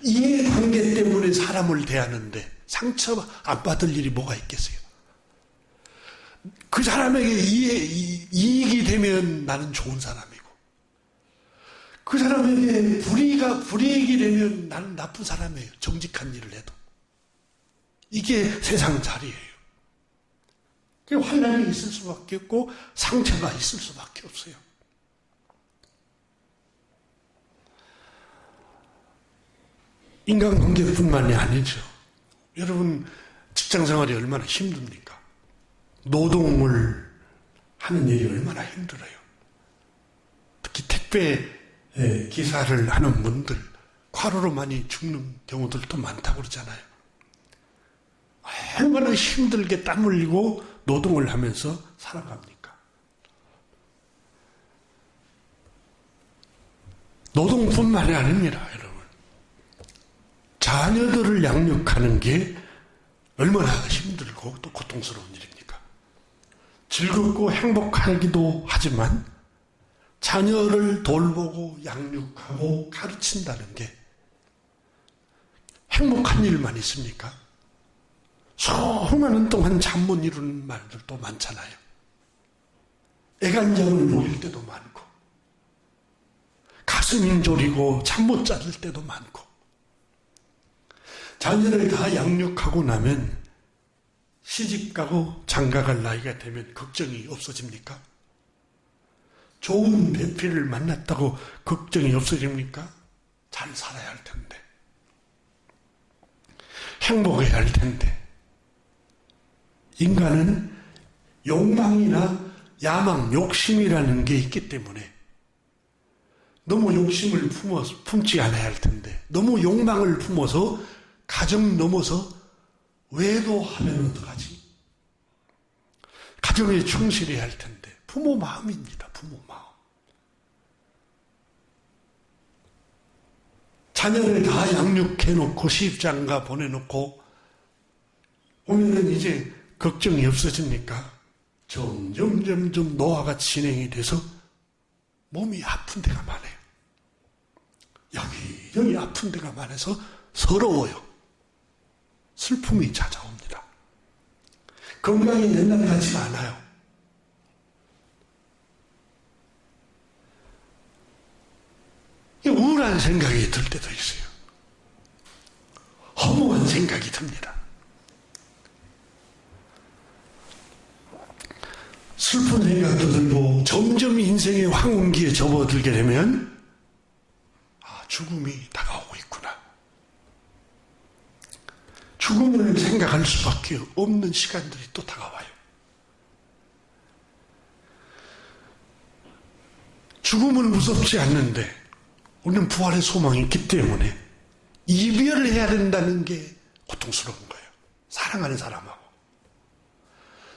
이해관계 때문에 사람을 대하는데 상처 안 받을 일이 뭐가 있겠어요? 그 사람에게 이익이 되면 나는 좋은 사람이고, 그 사람에게 불이익이 되면 나는 나쁜 사람이에요. 정직한 일을 해도. 이게 세상 자리예요. 환난이 있을 수밖에 없고 상처가 있을 수밖에 없어요. 인간관계뿐만이 아니죠. 여러분, 직장생활이 얼마나 힘듭니까? 노동을 하는 일이 얼마나 힘들어요. 특히 택배 기사를 하는 분들, 과로로 많이 죽는 경우들도 많다고 그러잖아요. 얼마나 힘들게 땀 흘리고 노동을 하면서 살아갑니까? 노동뿐만이 아닙니다, 여러분. 자녀들을 양육하는 게 얼마나 힘들고 또 고통스러운 일입니까? 즐겁고 행복하기도 하지만 자녀를 돌보고 양육하고 가르친다는 게 행복한 일만 있습니까? 수많은 동안 잠 못 이루는 말들도 많잖아요. 애간장을 먹일 때도 많고 가슴이 졸이고 잠 못 잘 때도 많고 자녀를 다 양육하고 나면 시집가고 장가갈 나이가 되면 걱정이 없어집니까? 좋은 배필을 만났다고 걱정이 없어집니까? 잘 살아야 할 텐데 행복해야 할 텐데 인간은 욕망이나 야망, 욕심이라는 게 있기 때문에 너무 욕심을 품지 않아야 할 텐데 너무 욕망을 품어서 가정 넘어서 외도하면 어떡하지? 가정에 충실해야 할 텐데 부모 마음입니다. 부모 마음. 자녀를 다 양육해놓고 시집장가 보내놓고 오면은 이제 걱정이 없어집니까? 점점 노화가 진행이 돼서 몸이 아픈 데가 많아요. 여기 아픈 데가 많아서 서러워요. 슬픔이 찾아옵니다. 건강이 옛날 같지가 않아요. 우울한 생각이 들 때도 있어요. 허무한 생각이 듭니다. 슬픈 생각도 들고 점점 인생의 황혼기에 접어들게 되면 죽음이 다가오고 있구나. 죽음을 생각할 수밖에 없는 시간들이 또 다가와요. 죽음은 무섭지 않는데 우리는 부활의 소망이 있기 때문에 이별을 해야 된다는 게 고통스러운 거예요. 사랑하는 사람하고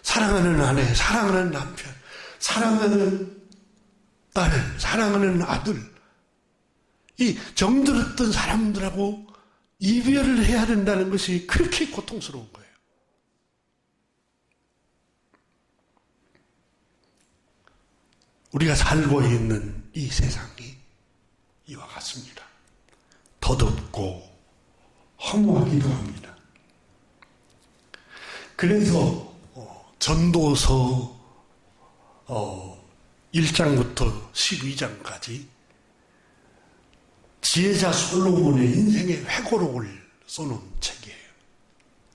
사랑하는 아내, 사랑하는 남편, 사랑하는 딸, 사랑하는 아들, 이 정들었던 사람들하고 이별을 해야 된다는 것이 그렇게 고통스러운 거예요. 우리가 살고 있는 이 세상이 이와 같습니다. 더덥고 허무하기도 합니다. 그래서 전도서 1장부터 12장까지 지혜자 솔로몬의 인생의 회고록을 써놓은 책이에요.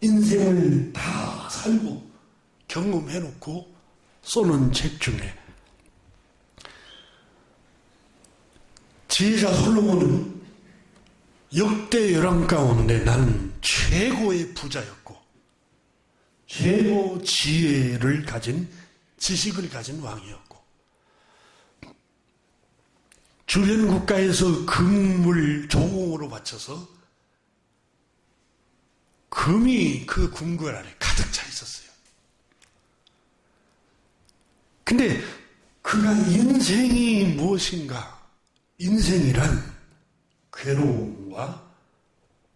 인생을 다 살고 경험해놓고 써놓은 책 중에 지혜자 솔로몬은 역대 열왕 가운데 나는 최고의 부자였고 최고 지혜를 가진 지식을 가진 왕이었고 주변 국가에서 금을 조공으로 바쳐서 금이 그 궁궐 안에 가득 차 있었어요. 근데 그가 인생이 무엇인가? 인생이란 괴로움과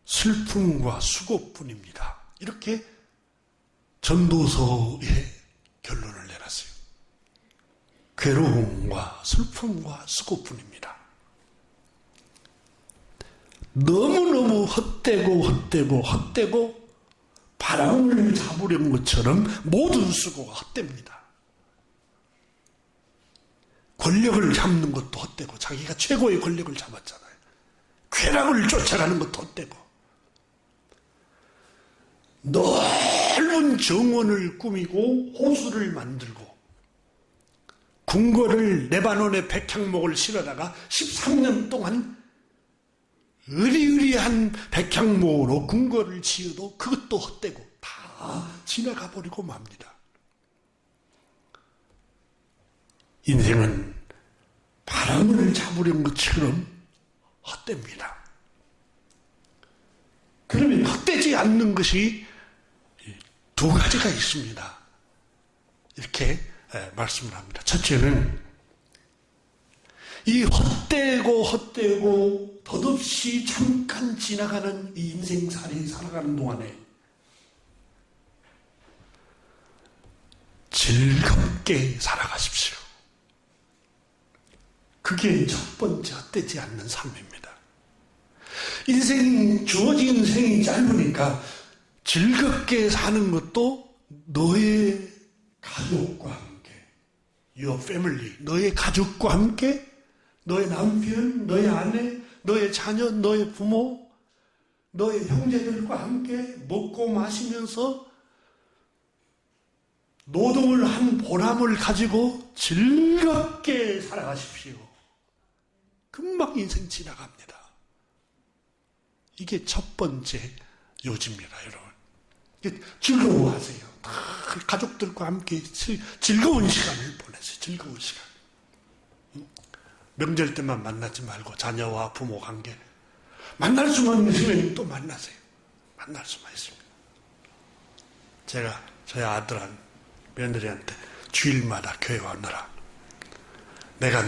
슬픔과 수고뿐입니다. 이렇게 전도서의 결론을 내놨어요. 괴로움과 슬픔과 수고뿐입니다. 너무너무 헛되고 바람을 잡으려는 것처럼 모든 수고가 헛됩니다. 권력을 잡는 것도 헛되고 자기가 최고의 권력을 잡았잖아요. 쾌락을 쫓아가는 것도 헛되고 넓은 정원을 꾸미고 호수를 만들고 궁궐을 레바논의 백향목을 실어다가 13년 동안 으리으리한 백향목으로 궁궐을 지어도 그것도 헛되고 다 지나가 버리고 맙니다. 인생은 바람을 잡으려는 것처럼 헛됩니다. 그러면 헛되지 않는 것이 두 가지가 있습니다. 이렇게 말씀을 합니다. 첫째는 이 헛되고 덧없이 잠깐 지나가는 이 인생살이 살아가는 동안에 즐겁게 살아가십시오. 그게 첫 번째 헛되지 않는 삶입니다. 주어진 인생이 짧으니까 즐겁게 사는 것도 너의 가족과 함께, your family, 너의 가족과 함께, 너의 남편, 너의 아내, 너의 자녀, 너의 부모, 너의 형제들과 함께 먹고 마시면서 노동을 한 보람을 가지고 즐겁게 살아가십시오. 금방 인생 지나갑니다. 이게 첫 번째 요지입니다, 여러분. 즐거워하세요. 다 가족들과 함께 즐거운 시간을 보내세요. 즐거운 시간. 명절 때만 만나지 말고 자녀와 부모 관계. 만날 수만 있으면 또 만나세요. 만날 수만 있습니다. 제가 저희 며느리한테 주일마다 교회 와느라 내가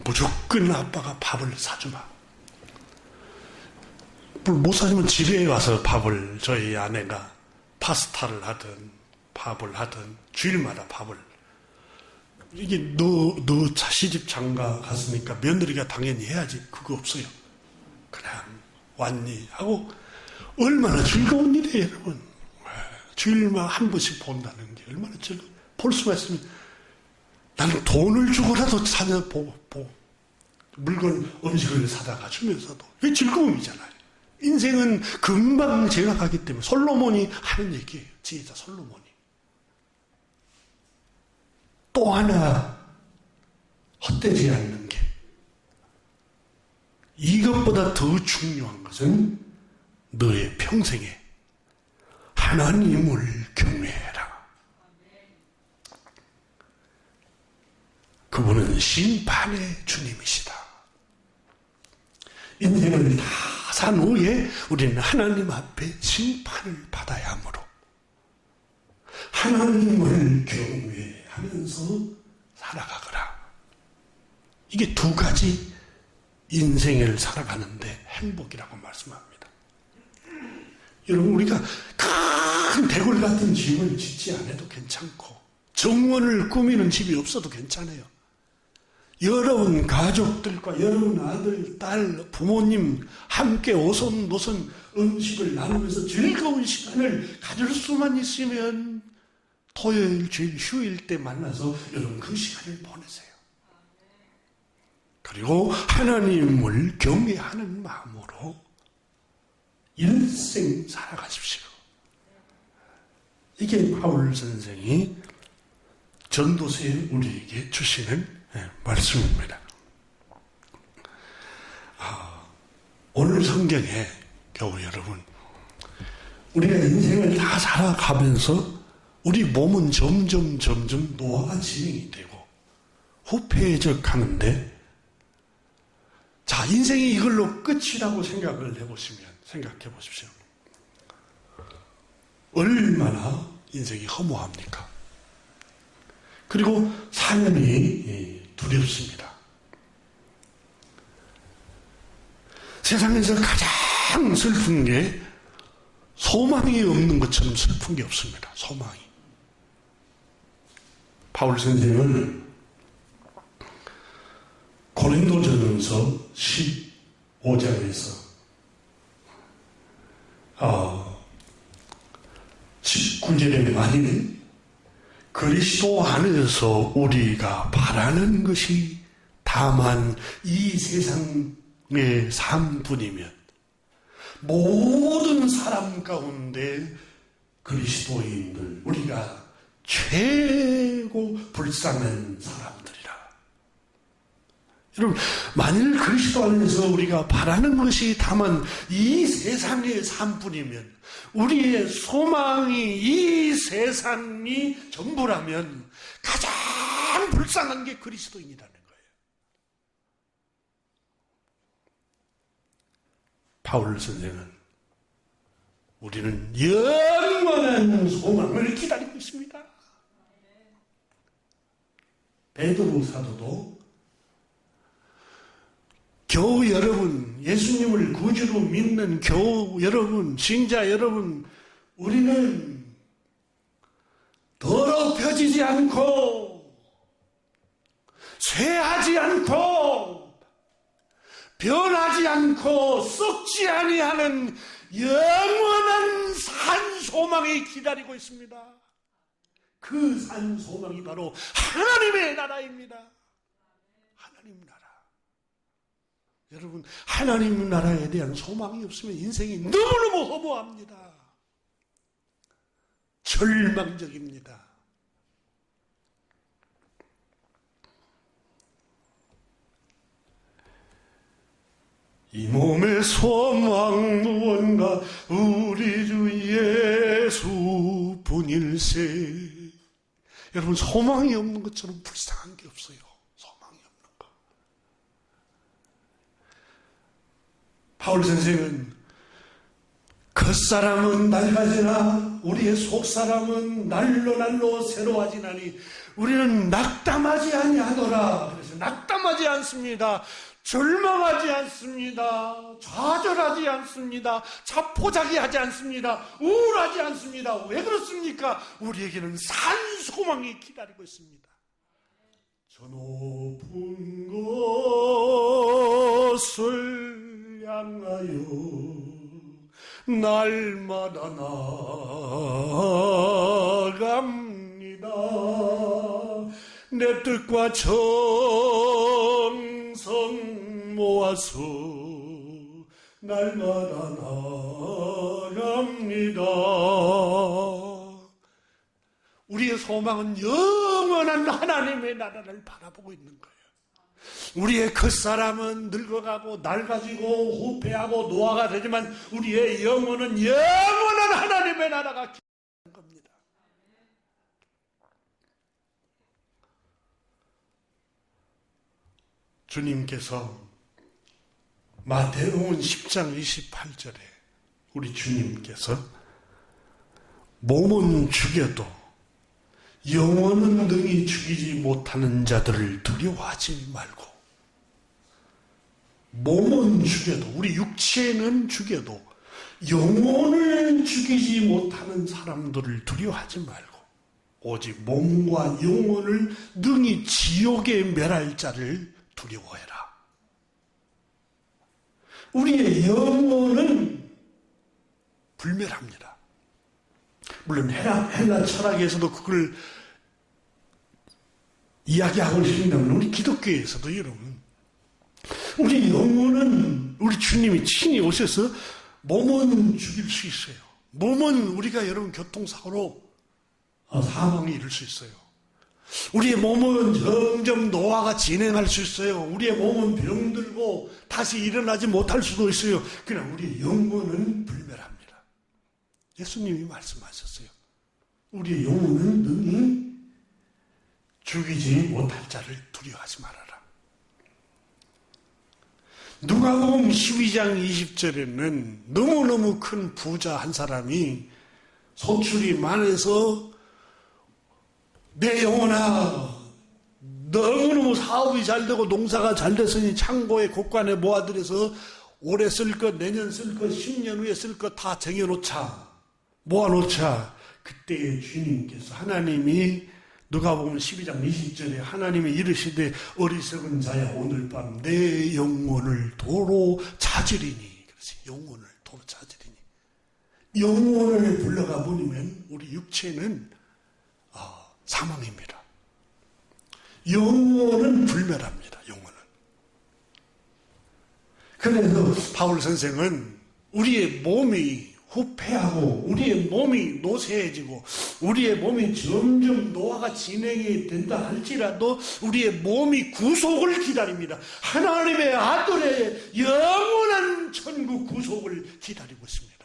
무조건 아빠가 밥을 사주마. 못 사주면 집에 와서 밥을, 저희 아내가 파스타를 하든 밥을 하든 주일마다 밥을. 이게 너 시집 장가 갔으니까 며느리가 당연히 해야지. 그거 없어요. 그냥 왔니 하고. 얼마나 즐거운 일이에요, 여러분. 주일마다 한 번씩 본다는 게 얼마나 즐거워. 볼 수만 있으면 나는 돈을 주고라도 자녀 보고 물건, 음식을 사다가 주면서도 그게 즐거움이잖아요. 인생은 금방 지나가기 때문에 솔로몬이 하는 얘기예요. 지혜자 솔로몬이. 또 하나 헛되지 않는 게, 이것보다 더 중요한 것은 너의 평생에 하나님을 경외해라. 그분은 심판의 주님이시다. 인생을 다 산 후에 우리는 하나님 앞에 심판을 받아야 하므로 하나님을 경외하면서 살아가거라. 이게 두 가지 인생을 살아가는데 행복이라고 말씀합니다. 여러분, 우리가 큰 대궐 같은 집을 짓지 않아도 괜찮고 정원을 꾸미는 집이 없어도 괜찮아요. 여러분 가족들과 여러분 아들, 딸, 부모님 함께 오손도손 음식을 나누면서 즐거운 시간을 가질 수만 있으면 토요일, 주일, 휴일 때 만나서 여러분 그 시간을 보내세요. 그리고 하나님을 경외하는 마음으로 일생 살아가십시오. 이게 바울 선생이 전도서에 우리에게 주시는 말씀입니다. 오늘 성경에 겨우 여러분, 우리가 인생을 다 살아가면서 우리 몸은 점점 노화가 진행이 되고 후퇴적 하는데, 자, 인생이 이걸로 끝이라고 생각해 보십시오. 얼마나 인생이 허무합니까? 그리고 삶이 두렵습니다. 세상에서 가장 슬픈 게 소망이 없는 것처럼 슬픈 게 없습니다. 소망이. 바울 선생은 고린도전서 15장에서 19절에 말하는 그리스도 안에서 우리가 바라는 것이 다만 이 세상의 삶뿐이면 모든 사람 가운데 그리스도인들, 우리가 최고 불쌍한 사람들이라. 여러분, 만일 그리스도 안에서 우리가 바라는 것이 다만 이 세상의 삶뿐이면, 우리의 소망이 이 세상이 전부라면 가장 불쌍한 게 그리스도인이라는 거예요. 바울 선생은 우리는 영원한 소망을 기다리고 있습니다. 베드로 사도도 겨우 여러분, 예수님을 구주로 믿는 겨우 여러분, 신자 여러분, 우리는 더럽혀지지 않고 쇠하지 않고 변하지 않고 썩지 아니하는 영원한 산 소망이 기다리고 있습니다. 그 산 소망이 바로 하나님의 나라입니다. 하나님 나라. 여러분, 하나님 나라에 대한 소망이 없으면 인생이 너무너무 허무합니다. 절망적입니다. 이 몸의 소망 무언가 우리 주 예수뿐일세. 여러분, 소망이 없는 것처럼 불쌍한 게 없어요. 소망이 없는 거. 바울 선생은 겉사람은 낡아지나 우리의 속사람은 날로 새로워지나니 우리는 낙담하지 아니하노라. 그래서 낙담하지 않습니다. 절망하지 않습니다. 좌절하지 않습니다. 자포자기하지 않습니다. 우울하지 않습니다. 왜 그렇습니까? 우리에게는 산 소망이 기다리고 있습니다. 저 높은 곳을 향하여 날마다 나아갑니다. 내 뜻과 정성 모아서 날마다 나아갑니다. 우리의 소망은 영원한 하나님의 나라를 바라보고 있는 거예요. 우리의 겉사람은 늙어가고 낡아지고 후패하고 노화가 되지만 우리의 영혼은 영원한 하나님의 나라가 기다리는 겁니다. 주님께서 마태복음 10장 28절에 우리 주님께서 몸은 죽여도 영혼은 능히 죽이지 못하는 자들을 두려워하지 말고, 몸은 죽여도, 우리 육체는 죽여도 영혼을 죽이지 못하는 사람들을 두려워하지 말고 오직 몸과 영혼을 능히 지옥에 멸할 자를 두려워해라. 우리의 영혼은 불멸합니다. 물론 헬라 철학에서도 그걸 이야기하고 있습니다만 우리 기독교에서도 여러분, 우리 영혼은 우리 주님이 친히 오셔서 몸은 죽일 수 있어요. 몸은 우리가 여러분 교통사고로 사망에 이를 수 있어요. 우리의 몸은 점점 노화가 진행할 수 있어요. 우리의 몸은 병들고 다시 일어나지 못할 수도 있어요. 그러나 우리의 영혼은 불멸합니다. 예수님이 말씀하셨어요. 우리의 영혼은 능히 죽이지 못할 자를 두려워하지 말아라. 누가복음 12장 20절에는 너무너무 큰 부자 한 사람이 소출이 많아서 내 영혼아, 너무너무 사업이 잘 되고 농사가 잘 됐으니 창고에 곳간에 모아들여서 올해 쓸 것, 내년 쓸 것, 10년 후에 쓸 것 다 정해놓자, 모아놓자. 그때 주님께서, 하나님이 누가복음 12장 20절에 하나님이 이르시되 어리석은 자야 오늘 밤 내 영혼을 도로 찾으리니. 그래서 영혼을 도로 찾으리니. 영혼을 불러가 버리면 우리 육체는 사망입니다. 영혼은 불멸합니다. 영혼은. 그래서 바울 선생은 우리의 몸이 후패하고 우리의 몸이 노쇠해지고 우리의 몸이 점점 노화가 진행이 된다 할지라도 우리의 몸이 구속을 기다립니다. 하나님의 아들의 영원한 천국 구속을 기다리고 있습니다.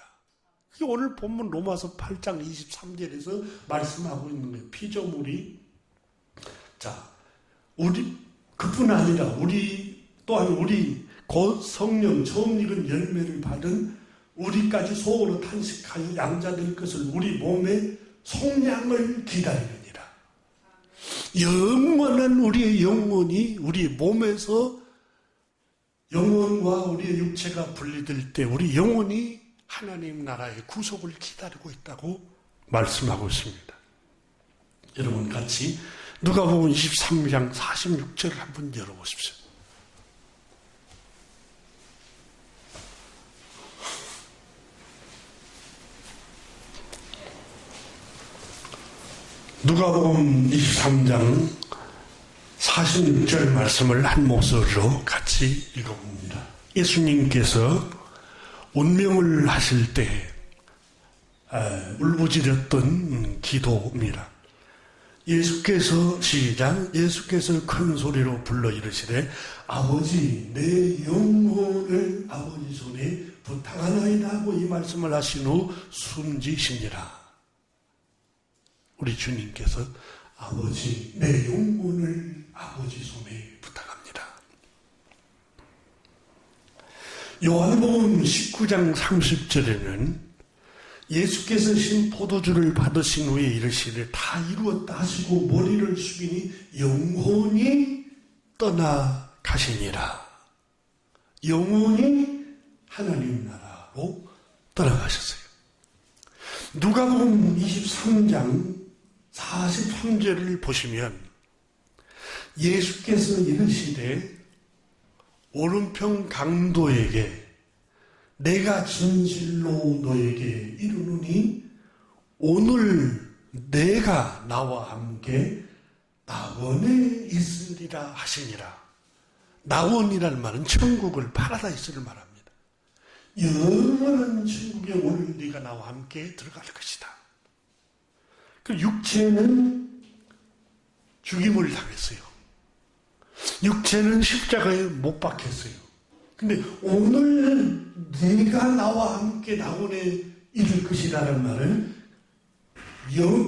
오늘 본문 로마서 8장 23절에서 말씀하고 있는 거예요. 피조물이, 자, 우리 그뿐 아니라 우리 또한 우리 곧 성령 처음 익은 열매를 받은 우리까지 속으로 탄식하여 양자될 것을 우리 몸의 속량을 기다리느니라. 영원한 우리의 영혼이 우리 몸에서 영혼과 우리의 육체가 분리될 때 우리 영혼이 하나님 나라의 구속을 기다리고 있다고 말씀하고 있습니다. 여러분 같이 누가복음 23장 46절을 한번 열어보십시오. 누가복음 23장 46절 말씀을 한 목소리로 같이 읽어봅니다. 예수님께서 운명을 하실 때 울부짖었던 기도입니다. 예수께서 시작, 예수께서 큰 소리로 불러 이르시되 아버지 내 영혼을 아버지 손에 부탁하나이다 하고 이 말씀을 하신 후 숨지시니라. 우리 주님께서 아버지 내 영혼을 아버지 손에 부탁합니다. 요한복음 19장 30절에는 예수께서 신 포도주를 받으신 후에 이르시되 다 이루었다 하시고 머리를 숙이니 영혼이 떠나가시니라. 영혼이 하나님 나라로 떠나가셨어요. 누가복음 23장 43절을 보시면 예수께서 이르시되 오른편 강도에게 내가 진실로 너에게 이르노니 오늘 내가 나와 함께 낙원에 있으리라 하시니라. 낙원이라는 말은 천국을 파라다이스를 말합니다. 영원한 천국에 오늘 네가 나와 함께 들어갈 것이다. 그 육체는 죽임을 당했어요. 육체는 십자가에 못 박혔어요. 근데 오늘 네가 나와 함께 낙원에 이를 것이라는 말은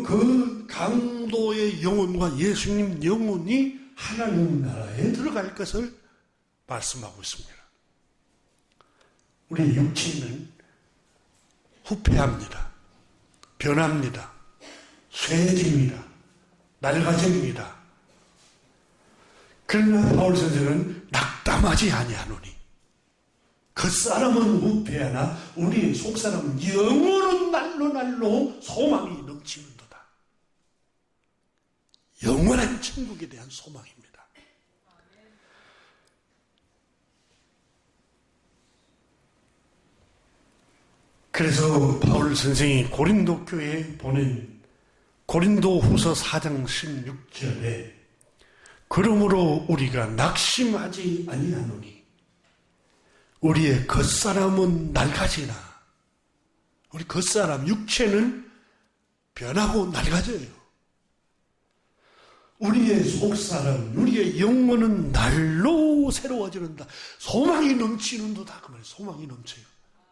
그 강도의 영혼과 예수님 영혼이 하나님 나라에 들어갈 것을 말씀하고 있습니다. 우리 육체는 후패합니다. 변합니다. 쇠집니다. 낡아집니다. 그러나 바울 선생은 낙담하지 아니하노니 겉사람은 후패하나 우리 속사람은 영원한 날로 소망이 넘치는도다. 영원한 천국에 대한 소망입니다. 그래서 바울 선생이 고린도 교회에 보낸 고린도 후서 4장 16절에 그러므로 우리가 낙심하지 아니하노니 우리의 겉사람은 낡아지나 우리 겉사람 육체는 변하고 낡아져요. 우리의 속사람, 우리의 영혼은 날로 새로워지는다. 소망이 넘치는도다. 그 말 소망이 넘쳐요.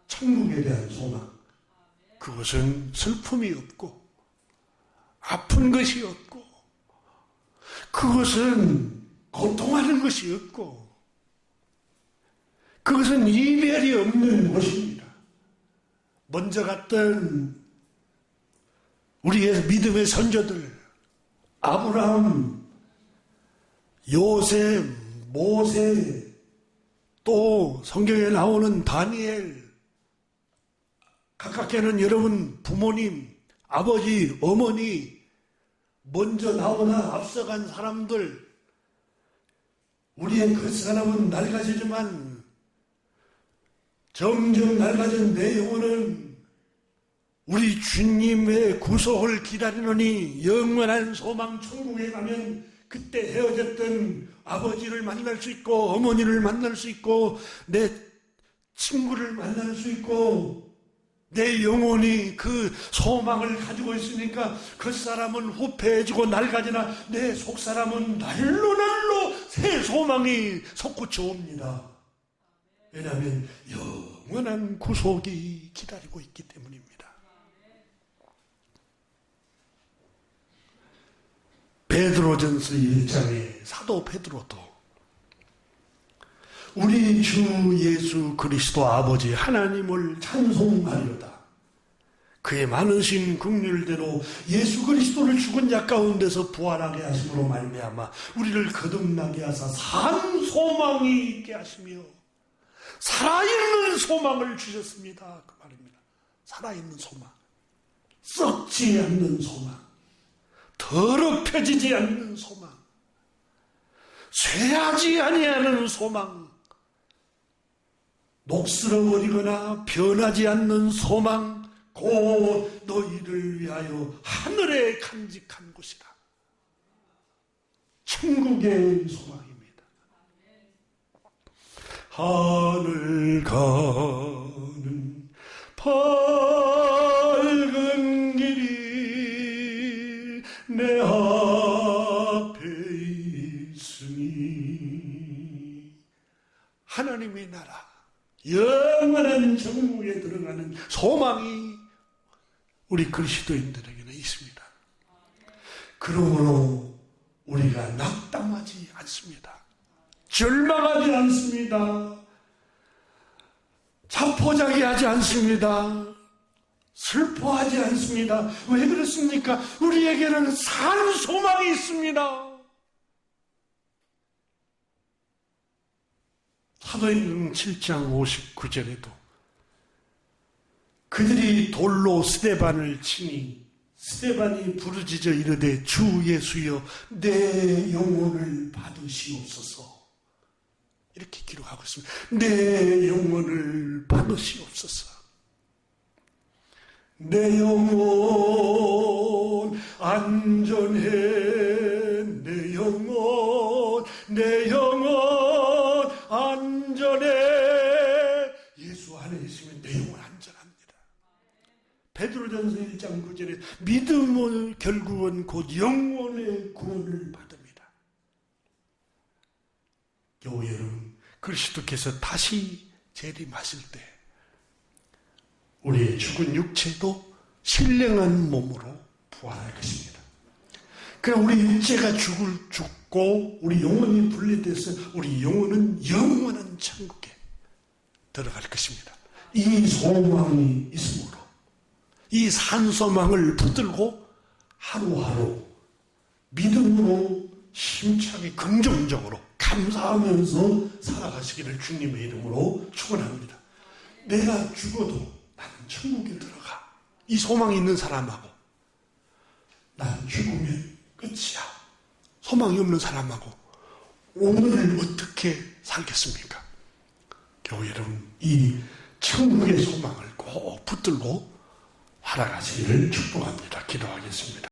천국에 대한 소망. 그것은 슬픔이 없고 아픈 것이 없고 그것은 고통하는 것이 없고 그것은 이별이 없는 것입니다. 먼저 갔던 우리의 믿음의 선조들 아브라함, 요셉, 모세 또 성경에 나오는 다니엘 가깝게는 여러분 부모님, 아버지, 어머니 먼저 나오나 앞서간 사람들 우리의 그 사람은 낡아지지만 점점 낡아진 내 영혼은 우리 주님의 구속을 기다리노니 영원한 소망 천국에 가면 그때 헤어졌던 아버지를 만날 수 있고 어머니를 만날 수 있고 내 친구를 만날 수 있고 내 영혼이 그 소망을 가지고 있으니까 그 사람은 후패해지고 낡아지나 내 속사람은 날로 새 소망이 솟구쳐 옵니다. 왜냐하면 영원한 구속이 기다리고 있기 때문입니다. 베드로전서 1장에 사도 베드로도 우리 주 예수 그리스도 아버지 하나님을 찬송하려다. 그의 많으신 긍휼대로 예수 그리스도를 죽은 자 가운데서 부활하게 하심으로 말미암아 우리를 거듭나게 하사 산 소망이 있게 하시며 살아있는 소망을 주셨습니다. 그 말입니다. 살아있는 소망, 썩지 않는 소망, 더럽혀지지 않는 소망, 쇠하지 아니하는 소망, 녹슬어버리거나 변하지 않는 소망, 곧 너희를 위하여 하늘에 간직한 곳이라. 천국의 소망입니다. 하늘 가는 밝은 길이 내 앞에 있으니 하나님의 나라 영원한 천국에 들어가는 소망이 우리 그리스도인들에게는 있습니다. 그러므로 우리가 낙담하지 않습니다. 절망하지 않습니다. 자포자기하지 않습니다. 슬퍼하지 않습니다. 왜 그렇습니까? 우리에게는 산 소망이 있습니다. 사도행전 7장 59절에도 그들이 돌로 스데반을 치니 스데반이 부르짖어 이르되 주 예수여 내 영혼을 받으시옵소서. 이렇게 기록하고 있습니다. 내 영혼을 받으시옵소서. 내 영혼 안전해. 내 영혼 안전해. 예수 안에 있으면 내 영혼 안전합니다. 베드로전서 1장 9절에 믿음은 결국은 곧 영혼의 구원을 받습니다. 교우 여러분, 그리스도께서 다시 재림하실 때 우리의 죽은 육체도 신령한 몸으로 부활할 것입니다. 그럼 우리 육체가 죽고 우리 영혼이 분리돼서 우리 영혼은 영원한 천국에 들어갈 것입니다. 이 소망이 있으므로 이 산소망을 붙들고 하루하루 믿음으로 힘차게 긍정적으로 감사하면서 살아가시기를 주님의 이름으로 축원합니다. 내가 죽어도 나는 천국에 들어가. 이 소망이 있는 사람하고 난 죽으면 끝이야. 소망이 없는 사람하고 오늘을 어떻게 살겠습니까? 교우 여러분, 이 천국의 소망을 꼭 붙들고 살아가시기를 축복합니다. 기도하겠습니다.